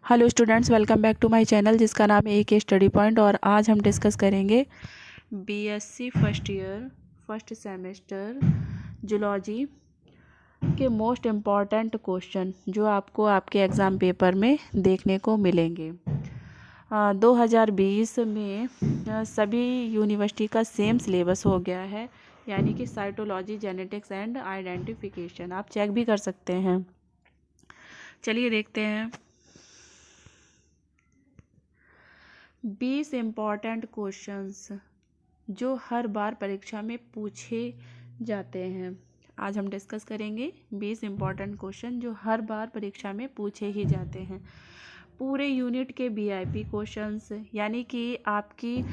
Hello students, welcome back to my channel जिसका नाम है AK स्टडी पॉइंट। और आज हम डिस्कस करेंगे BSc first year first semester zoology के मोस्ट इम्पॉर्टेंट क्वेश्चन जो आपको आपके एग्ज़ाम पेपर में देखने को मिलेंगे। 2020 में सभी यूनिवर्सिटी का सेम सिलेबस हो गया है, यानी कि साइटोलॉजी, जेनेटिक्स एंड आइडेंटिफिकेशन। आप चेक भी कर सकते हैं। चलिए देखते हैं 20 इम्पॉर्टेंट क्वेश्चंस जो हर बार परीक्षा में पूछे जाते हैं। आज हम डिस्कस करेंगे 20 इम्पॉर्टेंट क्वेश्चन जो हर बार परीक्षा में पूछे ही जाते हैं। पूरे यूनिट के BIP क्वेश्चंस, यानी कि आपकी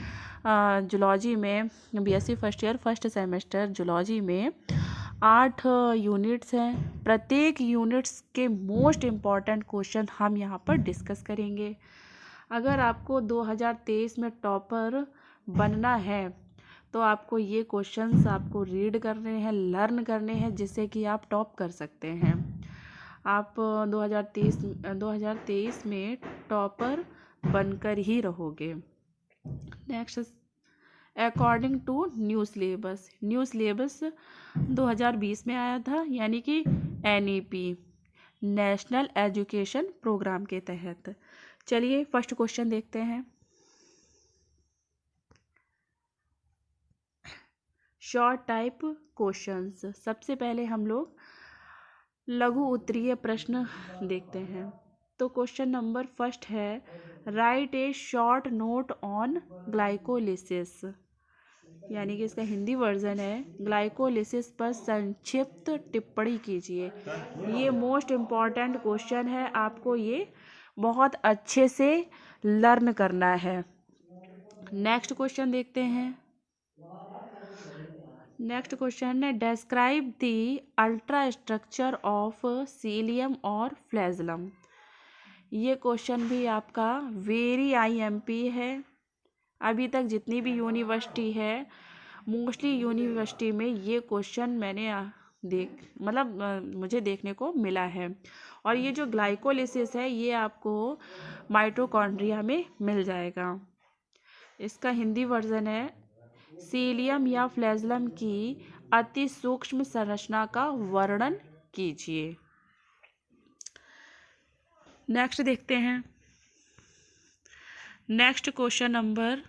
जूलॉजी में BSc first year first semester zoology में 8 यूनिट्स हैं। प्रत्येक यूनिट्स के मोस्ट इम्पॉर्टेंट क्वेश्चन हम यहाँ पर डिस्कस करेंगे। अगर आपको 2023 में टॉपर बनना है तो आपको ये क्वेश्चंस आपको रीड करने हैं, लर्न करने हैं, जिससे कि आप टॉप कर सकते हैं। आप 2023 में टॉपर बनकर ही रहोगे। Next, according to new syllabus 2020 में आया था, यानी कि NEP नेशनल एजुकेशन प्रोग्राम के तहत। चलिए फर्स्ट क्वेश्चन देखते हैं। Short type questions. सबसे पहले हम लोग लघु उत्तरीय प्रश्न देखते हैं। तो क्वेश्चन नंबर फर्स्ट है, right A short note on glycolysis, यानी कि इसका हिंदी वर्जन है, ग्लाइकोलिसिस पर संक्षिप्त टिप्पणी कीजिए। ये मोस्ट इम्पॉर्टेंट क्वेश्चन है, आपको ये बहुत अच्छे से लर्न करना है। नेक्स्ट क्वेश्चन देखते हैं। नेक्स्ट क्वेश्चन है, describe the ultra structure of cilium और फ्लैजलम। ये क्वेश्चन भी आपका वेरी IMP है। अभी तक जितनी भी यूनिवर्सिटी है, मोस्टली यूनिवर्सिटी में ये क्वेश्चन मैंने मुझे देखने को मिला है। और ये जो ग्लाइकोलिसिस है ये आपको माइटोकॉन्ड्रिया में मिल जाएगा। इसका हिंदी वर्जन है, सीलियम या फ्लैजलम की अति सूक्ष्म संरचना का वर्णन कीजिए। नेक्स्ट देखते हैं। नेक्स्ट क्वेश्चन नंबर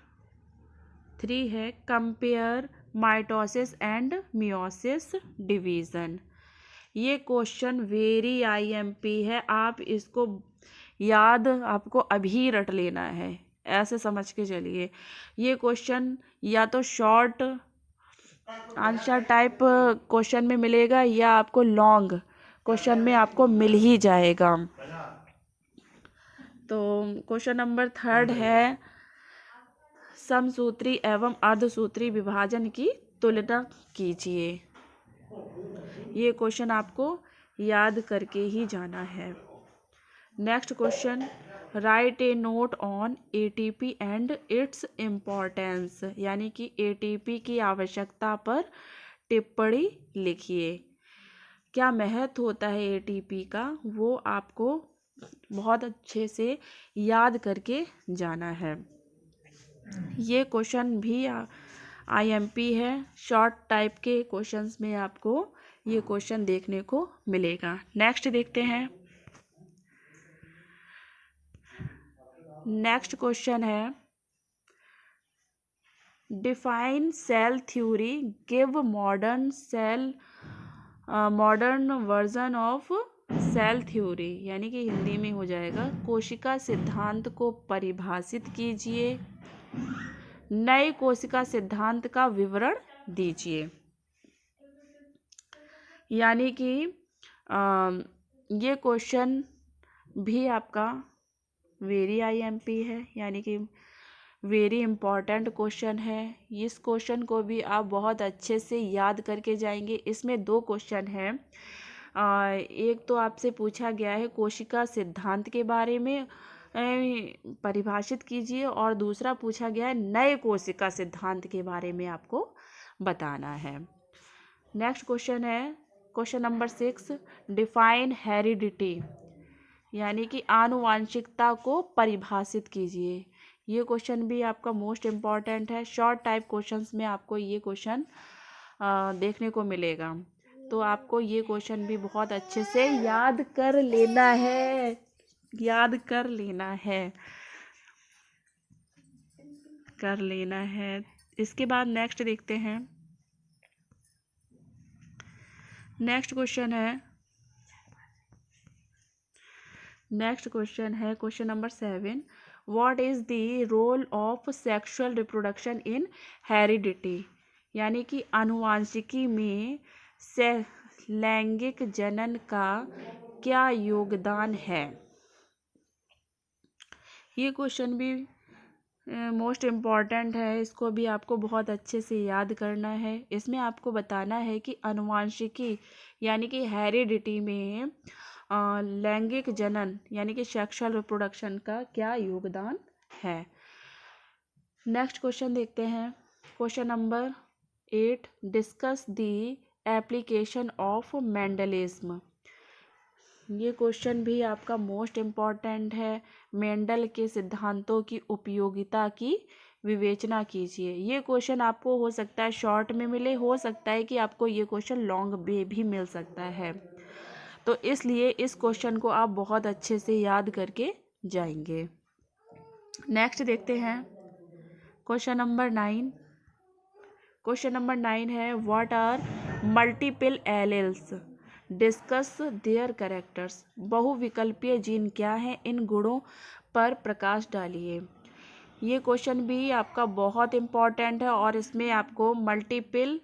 3 है, compare mitosis and meiosis division. ये क्वेश्चन वेरी IMP है। आप इसको याद आपको अभी रट लेना है, ऐसे समझ के चलिए। ये क्वेश्चन या तो शॉर्ट आंसर टाइप क्वेश्चन में मिलेगा या आपको लॉन्ग क्वेश्चन में आपको मिल ही जाएगा। तो क्वेश्चन नंबर 3 है, समसूत्री एवं अर्धसूत्री विभाजन की तुलना कीजिए। ये क्वेश्चन आपको याद करके ही जाना है। Next question, right A note on ATP and its importance, यानी कि ATP की आवश्यकता पर टिप्पणी लिखिए। क्या महत्व होता है ATP का, वो आपको बहुत अच्छे से याद करके जाना है। ये क्वेश्चन भी IMP है। शॉर्ट टाइप के क्वेश्चंस में आपको ये क्वेश्चन देखने को मिलेगा। नेक्स्ट देखते हैं। नेक्स्ट क्वेश्चन है, define cell theory, give modern version of cell theory, यानी कि हिंदी में हो जाएगा, कोशिका सिद्धांत को परिभाषित कीजिए। नए कोशिका सिद्धांत का विवरण दीजिए। यानी कि ये क्वेश्चन भी आपका वेरी IMP है, यानी कि वेरी इम्पॉर्टेंट क्वेश्चन है। इस क्वेश्चन को भी आप बहुत अच्छे से याद करके जाएंगे। इसमें 2 क्वेश्चन हैं। एक तो आपसे पूछा गया है कोशिका सिद्धांत के बारे में परिभाषित कीजिए, और दूसरा पूछा गया है नए कोशिका सिद्धांत के बारे में आपको बताना है। नेक्स्ट क्वेश्चन है क्वेश्चन नंबर 6, डिफाइन हेरिडिटी, यानी कि आनुवांशिकता को परिभाषित कीजिए। ये क्वेश्चन भी आपका मोस्ट इम्पॉर्टेंट है। शॉर्ट टाइप क्वेश्चंस में आपको ये क्वेश्चन देखने को मिलेगा, तो आपको ये क्वेश्चन भी बहुत अच्छे से याद कर लेना है, याद कर लेना है, कर लेना है। इसके बाद नेक्स्ट देखते हैं। नेक्स्ट क्वेश्चन है question number 7। What is the role of sexual reproduction in heredity? यानी कि आनुवांशिकी में लैंगिक जनन का क्या योगदान है? ये क्वेश्चन भी मोस्ट इम्पॉर्टेंट है। इसको भी आपको बहुत अच्छे से याद करना है। इसमें आपको बताना है कि आनुवांशिकी यानी कि हेरिडिटी में लैंगिक जनन यानी कि सेक्सुअल रिप्रोडक्शन का क्या योगदान है। नेक्स्ट क्वेश्चन देखते हैं। Question number 8। Discuss the application of Mendelism. ये क्वेश्चन भी आपका मोस्ट इम्पॉर्टेंट है। मेंडल के सिद्धांतों की उपयोगिता की विवेचना कीजिए। ये क्वेश्चन आपको हो सकता है शॉर्ट में मिले, हो सकता है कि आपको ये क्वेश्चन लॉन्ग में भी मिल सकता है, तो इसलिए इस क्वेश्चन को आप बहुत अच्छे से याद करके जाएंगे। नेक्स्ट देखते हैं क्वेश्चन नंबर 9। क्वेश्चन नंबर 9 है what are multiple alleles, discuss their characters. बहुविकल्पीय जीन क्या है, इन गुणों पर प्रकाश डालिए। ये क्वेश्चन भी आपका बहुत इम्पॉर्टेंट है और इसमें आपको मल्टीपल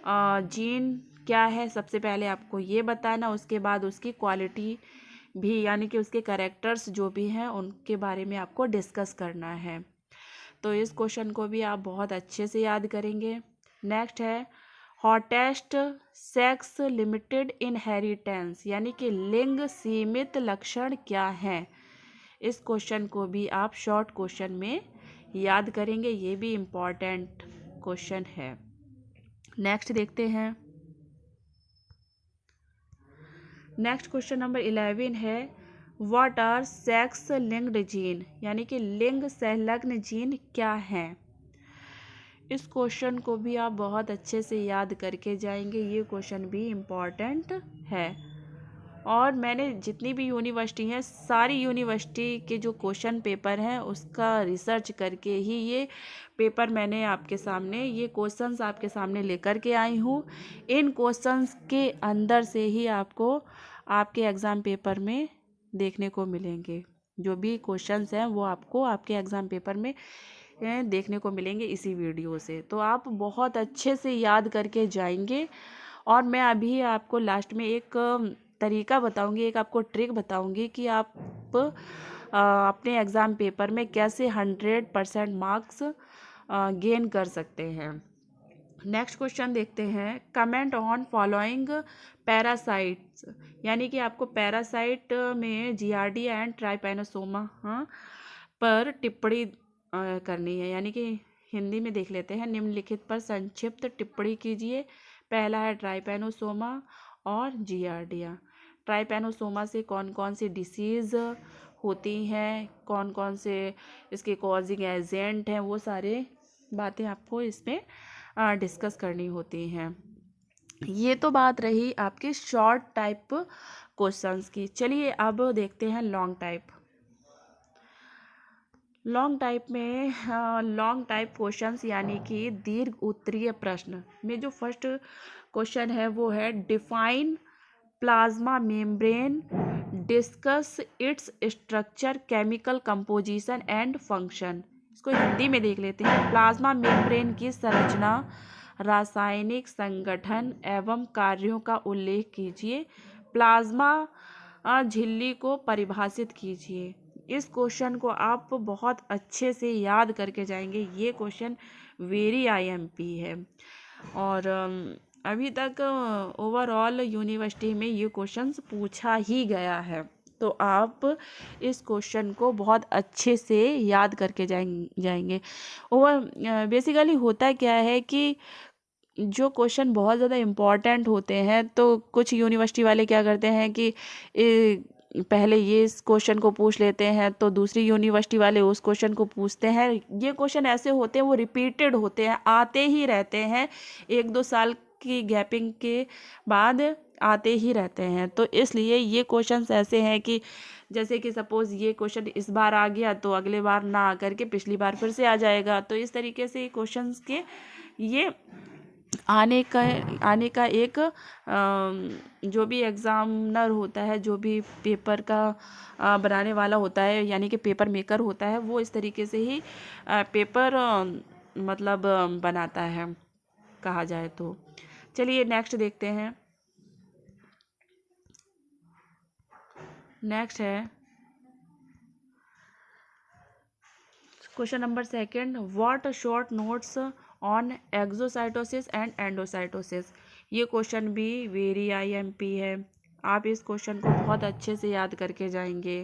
जीन क्या है सबसे पहले आपको ये बताना, उसके बाद उसकी क्वालिटी भी यानी कि उसके कैरेक्टर्स जो भी हैं उनके बारे में आपको डिस्कस करना है। तो इस क्वेश्चन को भी आप बहुत अच्छे से याद करेंगे। नेक्स्ट है हॉटेस्ट सेक्स लिमिटेड इनहेरिटेंस यानी कि लिंग सीमित लक्षण क्या है। इस क्वेश्चन को भी आप शॉर्ट क्वेश्चन में याद करेंगे। ये भी इम्पॉर्टेंट क्वेश्चन है। नेक्स्ट देखते हैं। नेक्स्ट क्वेश्चन नंबर 11 है what are sex linked gene यानी कि लिंग संलग्न जीन क्या हैं। इस क्वेश्चन को भी आप बहुत अच्छे से याद करके जाएंगे। ये क्वेश्चन भी इम्पॉर्टेंट है और मैंने जितनी भी यूनिवर्सिटी हैं सारी यूनिवर्सिटी के जो क्वेश्चन पेपर हैं उसका रिसर्च करके ही ये पेपर मैंने आपके सामने ये क्वेश्चंस आपके सामने लेकर के आई हूँ। इन क्वेश्चंस के अंदर से ही आपको आपके एग्ज़ाम पेपर में देखने को मिलेंगे। जो भी क्वेश्चंस हैं वो आपको आपके एग्ज़ाम पेपर में देखने को मिलेंगे इसी वीडियो से। तो आप बहुत अच्छे से याद करके जाएंगे और मैं अभी आपको लास्ट में एक तरीका बताऊंगी, एक आपको ट्रिक बताऊंगी कि आप अपने एग्ज़ाम पेपर में कैसे 100% मार्क्स गेन कर सकते हैं। नेक्स्ट क्वेश्चन देखते हैं। कमेंट ऑन फॉलोइंग पैरासाइट्स यानी कि आपको पैरासाइट में जियार्डिया एंड ट्राइपैनोसोमा पर टिप्पणी करनी है। यानी कि हिंदी में देख लेते हैं। निम्नलिखित पर संक्षिप्त टिप्पणी कीजिए। पहला है ट्राइपैनोसोमा और जियार्डिया। ट्राइपैनोसोमा से कौन कौन सी डिसीज़ होती हैं, कौन कौन से इसके कॉजिंग एजेंट हैं, वो सारे बातें आपको इसमें डिस्कस करनी होती हैं। ये तो बात रही आपके शॉर्ट टाइप क्वेश्चंस की। चलिए अब देखते हैं लॉन्ग टाइप। लॉन्ग टाइप में लॉन्ग टाइप क्वेश्चंस यानी कि दीर्घ उत्तरीय प्रश्न में जो फर्स्ट क्वेश्चन है वो है define plasma membrane, discuss its structure, chemical composition and function. इसको हिंदी में देख लेते हैं। प्लाज्मा मेम्ब्रेन की संरचना, रासायनिक संगठन एवं कार्यों का उल्लेख कीजिए। प्लाज्मा झिल्ली को परिभाषित कीजिए। इस क्वेश्चन को आप बहुत अच्छे से याद करके जाएंगे। ये क्वेश्चन वेरी आईएमपी है और अभी तक ओवरऑल यूनिवर्सिटी में ये क्वेश्चन पूछा ही गया है। तो आप इस क्वेश्चन को बहुत अच्छे से याद करके जाएंगे। बेसिकली होता क्या है कि जो क्वेश्चन बहुत ज़्यादा इम्पॉर्टेंट होते हैं तो कुछ यूनिवर्सिटी वाले क्या करते हैं कि पहले ये इस क्वेश्चन को पूछ लेते हैं तो दूसरी यूनिवर्सिटी वाले उस क्वेश्चन को पूछते हैं। ये क्वेश्चन ऐसे होते हैं, वो रिपीटेड होते हैं, आते ही रहते हैं, 1-2 साल की गैपिंग के बाद आते ही रहते हैं। तो इसलिए ये क्वेश्चंस ऐसे हैं कि जैसे कि सपोज़ ये क्वेश्चन इस बार आ गया तो अगले बार ना आ करके पिछली बार फिर से आ जाएगा। तो इस तरीके से क्वेश्चंस के ये आने का एक जो भी एग्ज़ामिनर होता है, जो भी पेपर का बनाने वाला होता है, यानी कि पेपर मेकर होता है, वो इस तरीके से ही पेपर मतलब बनाता है, कहा जाए तो। चलिए नेक्स्ट देखते हैं। नेक्स्ट है question number 2, what short notes on exocytosis and endocytosis. ये क्वेश्चन भी वेरी IMP है, आप इस क्वेश्चन को बहुत अच्छे से याद करके जाएंगे।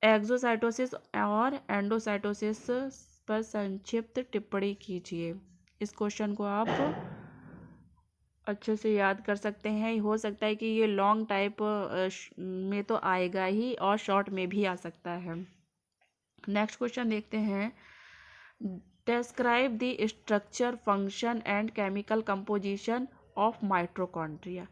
एक्सोसाइटोसिस और एंडोसाइटोसिस पर संक्षिप्त टिप्पणी कीजिए। इस क्वेश्चन को आप अच्छे से याद कर सकते हैं। हो सकता है कि ये लॉन्ग टाइप में तो आएगा ही और शॉर्ट में भी आ सकता है। नेक्स्ट क्वेश्चन देखते हैं। Describe the structure, function and chemical composition of mitochondria.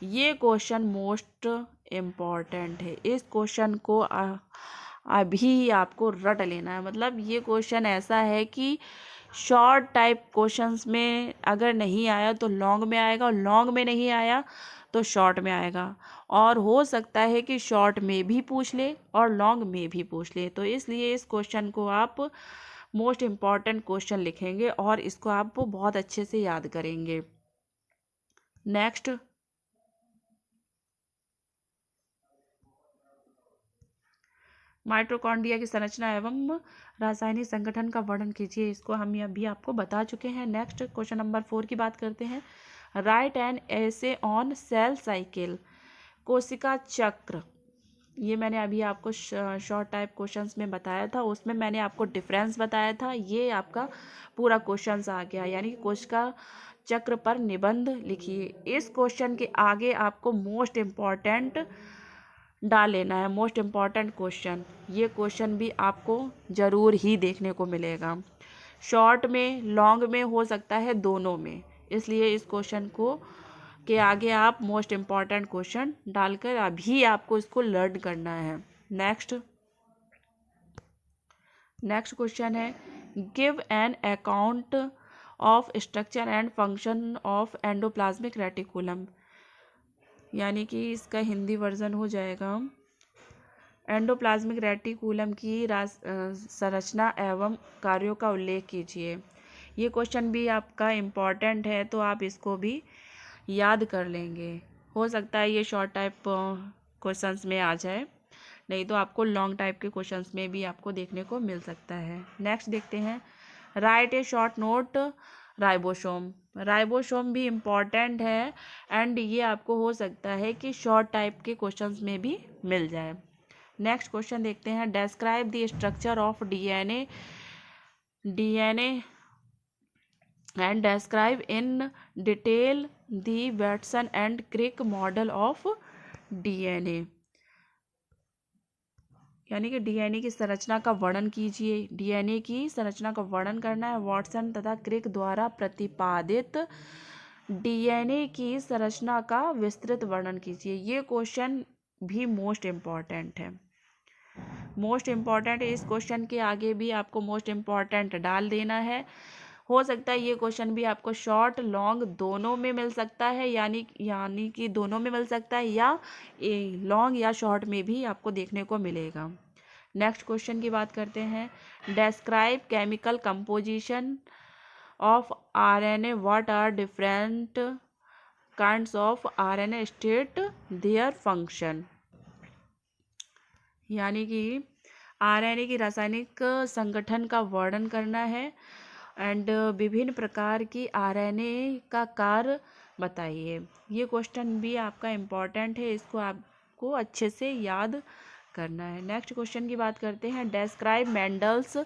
ये क्वेश्चन मोस्ट इम्पॉर्टेंट है। इस क्वेश्चन को अभी आपको रट लेना है। मतलब ये क्वेश्चन ऐसा है कि शॉर्ट टाइप क्वेश्चंस में अगर नहीं आया तो लॉन्ग में आएगा, और लॉन्ग में नहीं आया तो शॉर्ट में आएगा, और हो सकता है कि शॉर्ट में भी पूछ ले और लॉन्ग में भी पूछ ले। तो इसलिए इस क्वेश्चन को आप मोस्ट इम्पॉर्टेंट क्वेश्चन लिखेंगे और इसको आप बहुत अच्छे से याद करेंगे। नेक्स्ट, माइटोकॉन्ड्रिया की संरचना एवं रासायनिक संगठन का वर्णन कीजिए। इसको हम अभी आपको बता चुके हैं। नेक्स्ट क्वेश्चन नंबर 4 की बात करते हैं। Right an essay on sale cycle. कोशिका चक्र, ये मैंने अभी आपको शॉर्ट टाइप क्वेश्चंस में बताया था, उसमें मैंने आपको डिफरेंस बताया था। ये आपका पूरा क्वेश्चंस आ गया, यानी कि कोशिका चक्र पर निबंध लिखिए। इस क्वेश्चन के आगे आपको मोस्ट इम्पॉर्टेंट डाल लेना है, मोस्ट इम्पॉर्टेंट क्वेश्चन। ये क्वेश्चन भी आपको ज़रूर ही देखने को मिलेगा। शॉर्ट में, लॉन्ग में, हो सकता है दोनों में, इसलिए इस क्वेश्चन को के आगे आप मोस्ट इम्पॉर्टेंट क्वेश्चन डालकर अभी आपको इसको लर्न करना है। नेक्स्ट क्वेश्चन है, give an account of structure and function of endoplasmic reticulum. यानी कि इसका हिंदी वर्जन हो जाएगा, एंडोप्लाज्मिक रेटिकुलम की संरचना एवं कार्यों का उल्लेख कीजिए। ये क्वेश्चन भी आपका इम्पॉर्टेंट है, तो आप इसको भी याद कर लेंगे। हो सकता है ये शॉर्ट टाइप क्वेश्चंस में आ जाए, नहीं तो आपको लॉन्ग टाइप के क्वेश्चंस में भी आपको देखने को मिल सकता है। नेक्स्ट देखते हैं। राइट ए शॉर्ट नोट राइबोसोम। राइबोसोम भी इम्पॉर्टेंट है एंड ये आपको हो सकता है कि शॉर्ट टाइप के क्वेश्चंस में भी मिल जाए। नेक्स्ट क्वेश्चन देखते हैं। Describe the structure of DNA and describe in detail the Watson and Crick model of DNA। यानी कि डीएनए की संरचना का वर्णन कीजिए। डीएनए की संरचना का वर्णन करना है। वाटसन तथा क्रिक द्वारा प्रतिपादित डीएनए की संरचना का विस्तृत वर्णन कीजिए। ये क्वेश्चन भी मोस्ट इम्पॉर्टेंट है। मोस्ट इम्पॉर्टेंट, इस क्वेश्चन के आगे भी आपको मोस्ट इम्पॉर्टेंट डाल देना है। हो सकता है ये क्वेश्चन भी आपको शॉर्ट लॉन्ग दोनों में मिल सकता है, यानी कि दोनों में मिल सकता है, या लॉन्ग या शॉर्ट में भी आपको देखने को मिलेगा। नेक्स्ट क्वेश्चन की बात करते हैं। Describe chemical composition of RNA, what are different kinds of RNA, state their function. यानी कि आरएनए की रासायनिक संगठन का वर्णन करना है एंड विभिन्न प्रकार की आरएनए का कार्य बताइए। ये क्वेश्चन भी आपका इम्पॉर्टेंट है, इसको आपको अच्छे से याद करना है। नेक्स्ट क्वेश्चन की बात करते हैं। Describe Mendel's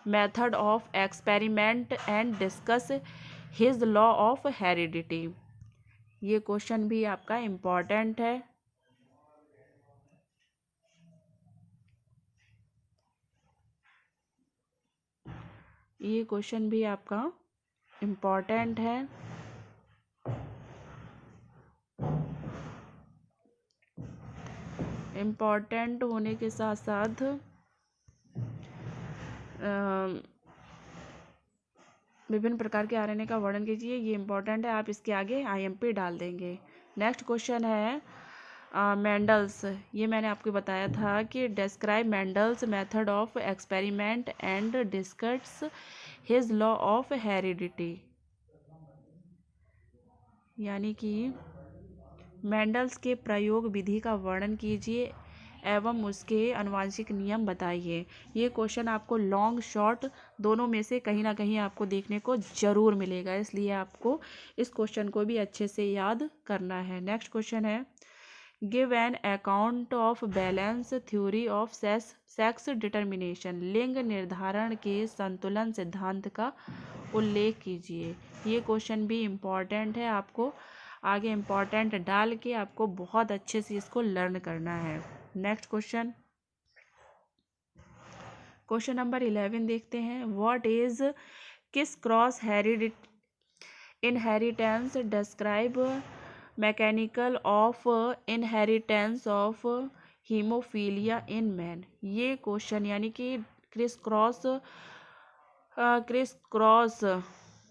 method of experiment and discuss his law of heredity. ये क्वेश्चन भी आपका इम्पॉर्टेंट है। ये क्वेश्चन भी आपका इम्पोर्टेंट है। इम्पोर्टेंट होने के साथ साथ विभिन्न प्रकार के आरएनए का वर्णन कीजिए। ये इम्पोर्टेंट है, आप इसके आगे आईएमपी डाल देंगे। नेक्स्ट क्वेश्चन है मेंडल्स। ये मैंने आपको बताया था कि describe Mendel's method of experiment and discuss his law of heredity. यानी कि मेंडल्स के प्रयोग विधि का वर्णन कीजिए एवं उसके आनुवंशिक नियम बताइए। ये क्वेश्चन आपको लॉन्ग शॉर्ट दोनों में से कहीं ना कहीं आपको देखने को जरूर मिलेगा, इसलिए आपको इस क्वेश्चन को भी अच्छे से याद करना है। नेक्स्ट क्वेश्चन है give an account of balance theory of sex determination. लिंग निर्धारण के संतुलन सिद्धांत का उल्लेख कीजिए। ये क्वेश्चन भी इम्पॉर्टेंट है, आपको आगे इम्पॉर्टेंट डाल के आपको बहुत अच्छे से इसको लर्न करना है। नेक्स्ट क्वेश्चन, क्वेश्चन नंबर 11 देखते हैं। व्हाट इज किस cross inheritance describe mechanical of inheritance of haemophilia in man. ये क्वेश्चन यानी कि क्रिस क्रॉस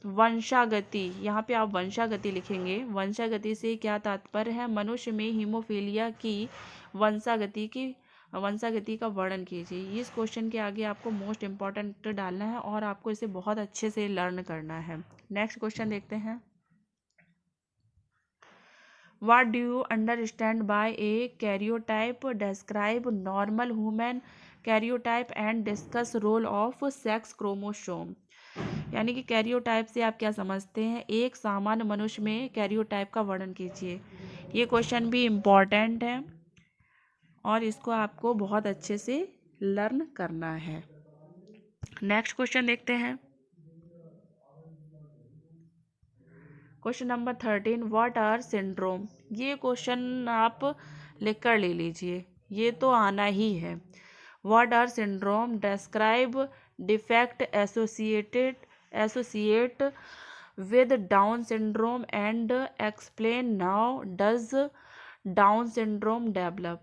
वंशागति, यहाँ पे आप वंशागति लिखेंगे। वंशागति से क्या तात्पर्य है? मनुष्य में हीमोफीलिया की वंशागति का वर्णन कीजिए। इस क्वेश्चन के आगे आपको मोस्ट इम्पॉर्टेंट डालना है और आपको इसे बहुत अच्छे से लर्न करना है। नेक्स्ट क्वेश्चन देखते हैं। What do you understand by a karyotype? Describe normal human karyotype and discuss role of sex chromosome. यानी कि कैरियोटाइप से आप क्या समझते हैं? एक सामान्य मनुष्य में कैरियोटाइप का वर्णन कीजिए। ये क्वेश्चन भी इम्पॉर्टेंट है और इसको आपको बहुत अच्छे से लर्न करना है। नेक्स्ट क्वेश्चन देखते हैं। Question number 13 what are syndrome. ये क्वेश्चन आप लिख कर ले लीजिए, ये तो आना ही है। What are syndrome, describe defect associate with down syndrome and explain now does down syndrome develop.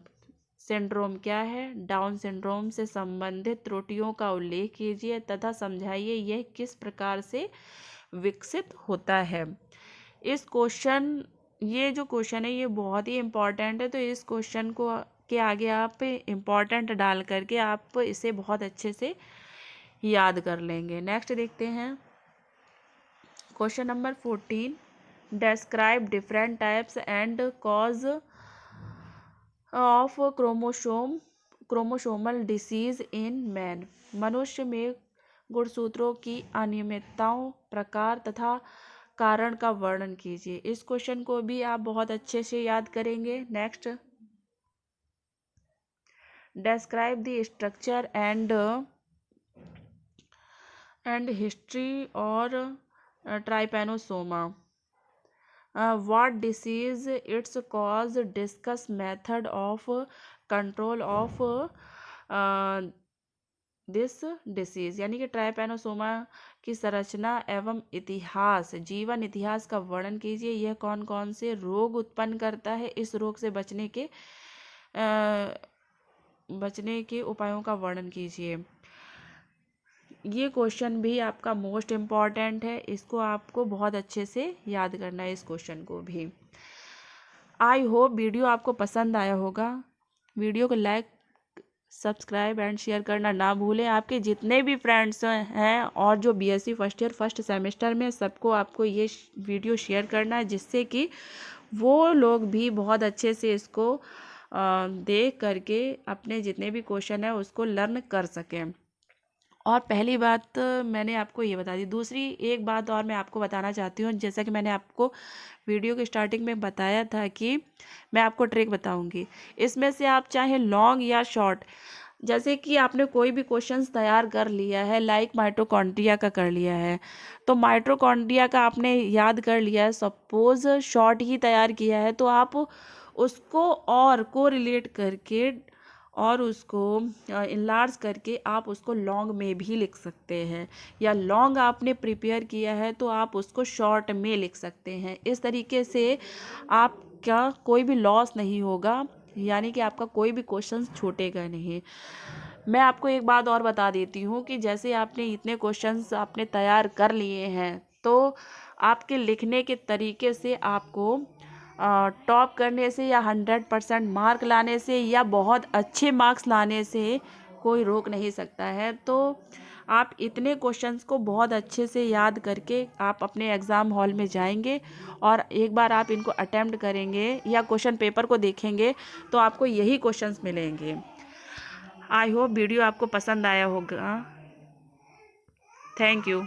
Syndrome क्या है? डाउन सिंड्रोम से संबंधित त्रुटियों का उल्लेख कीजिए तथा समझाइए यह किस प्रकार से विकसित होता है। इस क्वेश्चन, ये जो क्वेश्चन है ये बहुत ही इम्पॉर्टेंट है, तो इस क्वेश्चन को के आगे आप इम्पॉर्टेंट डाल करके आप इसे बहुत अच्छे से याद कर लेंगे। नेक्स्ट देखते हैं। Question number 14 describe different types and cause of chromosomal disease in man. मनुष्य में गुणसूत्रों की अनियमितताओं, प्रकार तथा कारण का वर्णन कीजिए। इस क्वेश्चन को भी आप बहुत अच्छे से याद करेंगे। Next, describe the structure and history और trypanosoma. What disease its cause, discuss method of control of this disease. यानी कि ट्राइपैनोसोमा की संरचना एवं इतिहास, जीवन इतिहास का वर्णन कीजिए। यह कौन कौन से रोग उत्पन्न करता है, इस रोग से बचने के उपायों का वर्णन कीजिए। ये क्वेश्चन भी आपका मोस्ट इम्पॉर्टेंट है, इसको आपको बहुत अच्छे से याद करना है, इस क्वेश्चन को भी। आई होप वीडियो आपको पसंद आया होगा। वीडियो को लाइक, सब्सक्राइब एंड शेयर करना ना भूलें। आपके जितने भी फ्रेंड्स हैं और जो BSc first year first semester में, सबको आपको ये वीडियो शेयर करना है, जिससे कि वो लोग भी बहुत अच्छे से इसको देख करके अपने जितने भी क्वेश्चन है उसको लर्न कर सकें। और पहली बात मैंने आपको ये बता दी। दूसरी एक बात और मैं आपको बताना चाहती हूँ, जैसा कि मैंने आपको वीडियो के स्टार्टिंग में बताया था कि मैं आपको ट्रिक बताऊंगी। इसमें से आप चाहे लॉन्ग या शॉर्ट, जैसे कि आपने कोई भी क्वेश्चंस तैयार कर लिया है, लाइक माइटोकॉन्ड्रिया का कर लिया है, तो माइटोकॉन्ड्रिया का आपने याद कर लिया है, सपोज शॉर्ट ही तैयार किया है, तो आप उसको और को रिलेट करके और उसको इनलार्ज करके आप उसको लॉन्ग में भी लिख सकते हैं, या लॉन्ग आपने प्रिपेयर किया है तो आप उसको शॉर्ट में लिख सकते हैं। इस तरीके से आपका कोई भी लॉस नहीं होगा, यानी कि आपका कोई भी क्वेश्चन छूटेगा नहीं। मैं आपको एक बात और बता देती हूँ कि जैसे आपने इतने क्वेश्चंस आपने तैयार कर लिए हैं, तो आपके लिखने के तरीके से आपको टॉप करने से या 100% मार्क लाने से या बहुत अच्छे मार्क्स लाने से कोई रोक नहीं सकता है। तो आप इतने क्वेश्चंस को बहुत अच्छे से याद करके आप अपने एग्ज़ाम हॉल में जाएंगे और एक बार आप इनको अटेम्प्ट करेंगे या क्वेश्चन पेपर को देखेंगे तो आपको यही क्वेश्चंस मिलेंगे। आई होप वीडियो आपको पसंद आया होगा। Thank you.